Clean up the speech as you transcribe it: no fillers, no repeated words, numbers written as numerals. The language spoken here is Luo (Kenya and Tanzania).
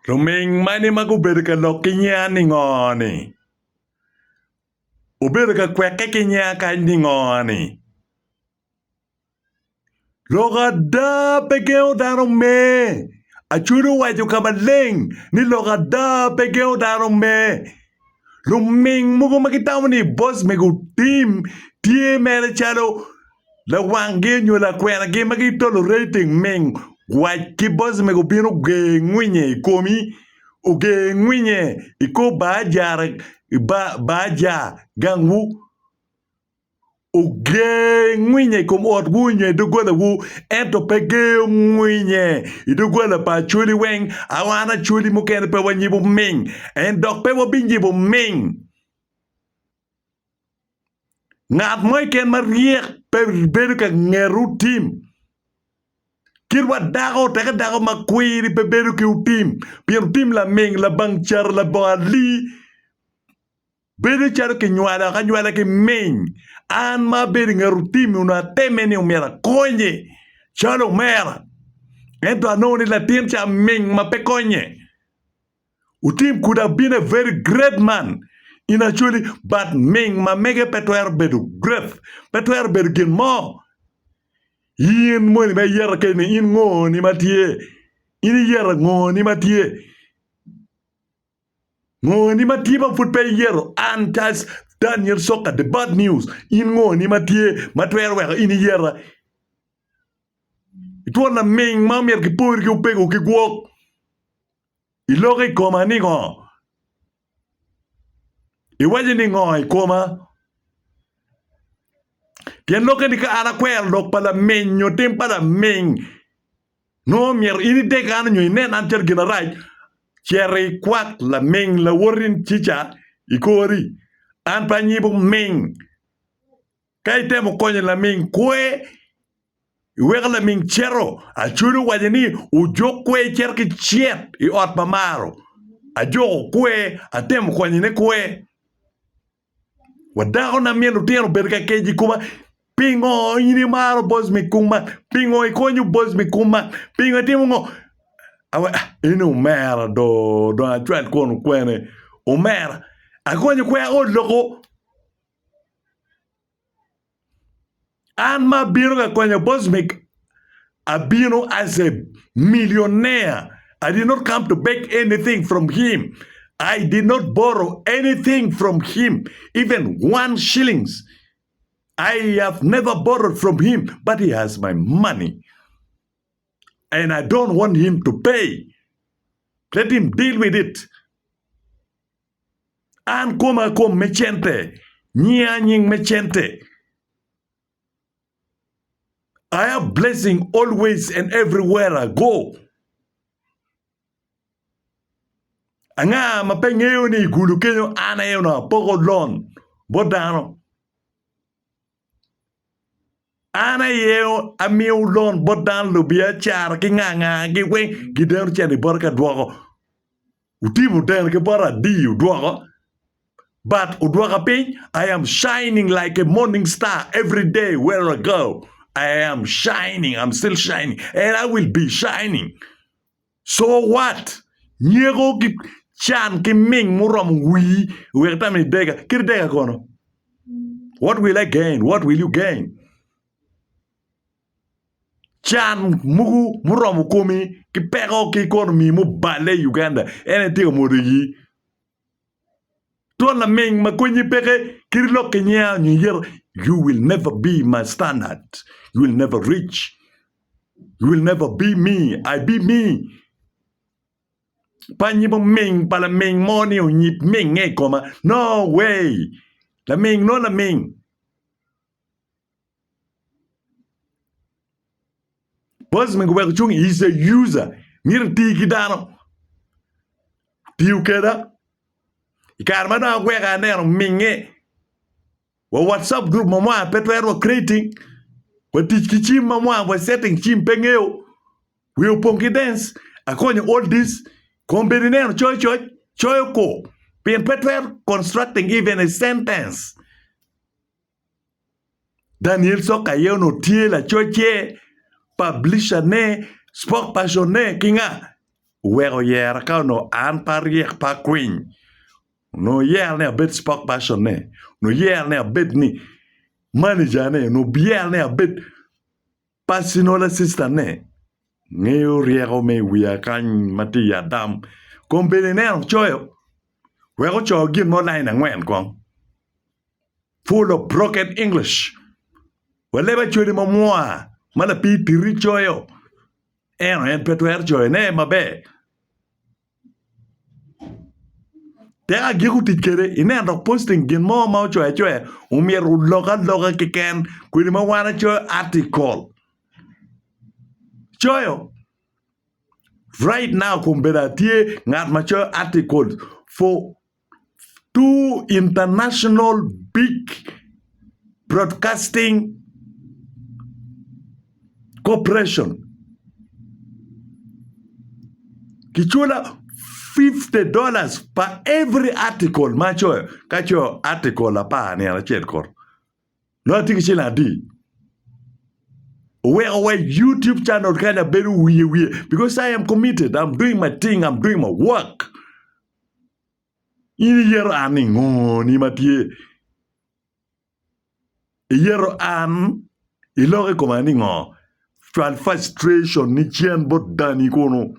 Ruming mani maguberka lokinya ni ngoni. Uberka kweke kinya ka ni ngoni. Loga da pegeo daro me. Achuru waju kabaleng ni loga da pegeo daro me. Ruming mugo makitaw ni boss megu team tie mere chalo la wange nyo la kwena ge magitolo rating meng waj ki boss megu bino ge ngwinye ikomi uge ngwinye iko baja gangwu uge ngwinye kom ot wunye dugola wu ento pege ngwinye idugola pa chuli weng awana chuli mukene pe wanyibu ming en dok pe wabinjibu ming ngat moy ken mariek pe beru ka ngeru tim kirwa dago teka dago makwiri pe beru ki utim pier tim la ming la bangchar la bali beru charo ki nywala ki ming an ma beru ngeru tim una temeni umera konye chalo mera ento anoni la tim cha ming ma pe konye utim could have been a very great man in actually, but Ming ma mege petwer bedu gref petwer bedu gin mo yin mo ni me yer ke ni in ngo ni matie in yer ngo ni matie ba fut pe yer antas Daniel Soka the bad news in ngo ni matie matwer we in yer it was na Ming ma mer ki pur ki upego ki gwok iloge koma ni ngo iwaje ni ngoi koma tien loke ni ka ana kwel dok pala men nyo tim pala men no mier ini de kan nyo inen anter gina raj cherry kwak la men la worin chicha ikori an pa nyibu men kay temo konye la men kwe iweka la men chero a churu waje ni ujo kwe cher ki chiet I ot pamaro a jo kwe a temo konye ne kwe wadako na mielo tieno berka keji kuma pingo ini maro boss mi kuma pingo ikonyu boss mi kuma pingo timongo awe inu mera do atwel kono kwene o mera akonyu kwe o loko an ma biro ka konyu boss mi abino as a millionaire. I did not come to beg anything from him. I did not borrow anything from him, even 1 shillings. I have never borrowed from him, but he has my money. And I don't want him to pay. Let him deal with it. An koma kom mechente, nying mechente. I have blessing always and everywhere I go. Anga mapengeo ni gulu kenyo ana yo na pogo lon bodano ana yeo amiu lon bodan lubia char ki nganga ki wen ki der chani borka dwogo utimu den ke bara di dwogo but udwoga pin I am shining like a morning star every day where I go. I am shining, I'm still shining and I will be shining. So what? Nyego ki chan ki ming muram wi wekta mi dega kir dega kono. What will I gain? What will you gain? Chan mugu muram komi ki pego ki kono mi mu bale Uganda ene tiga modegi. Tuan la ming makwenyi peke kir lo kenya nyer. You will never be my standard. You will never reach. You will never be me. I be me. Panyibo ming pala ming money o nyip ming koma. No way. La ming no la ming. Boss ming wek chung is a user. Mir tiki dano. Tiu keda. Ikarma na wek anero ming Wa WhatsApp group mama petwer wa creating. Wa teach kichim mama wa setting chim pengeo. We uponki dance. Akonye all this. Kombinero choy ko. Pien petwer constructing even a sentence. Daniel Soka yeo no tie la choche. Publisher ne. Spokesperson ne kinga. wego yer ka no an pariek pa queen no yer ne bit spokesperson ne no yer ne bit ni manager ne no bier ne bit personal assistant ne ngeo riego me wia kan mati ya dam kombele ne choyo wego cho gin mo line ngwen kong full of broken English waleba chori mo moa mana pi tiri choyo en petwer choyo ne mabe Tega gigu tikere ine ando posting gin mo ma choyo umier loga kiken kuri mo wana choyo article choyo right now kumbera tie ngat ma choyo article for two international big broadcasting corporation kichula $50 per every article macho kacho article apa ni ala chelkor no tikichila di where YouTube channel kind of very weird because I am committed. I'm doing my thing. I'm doing my work. In year ani ni matie year ilore komani ngo frustration ni chien bot dani kono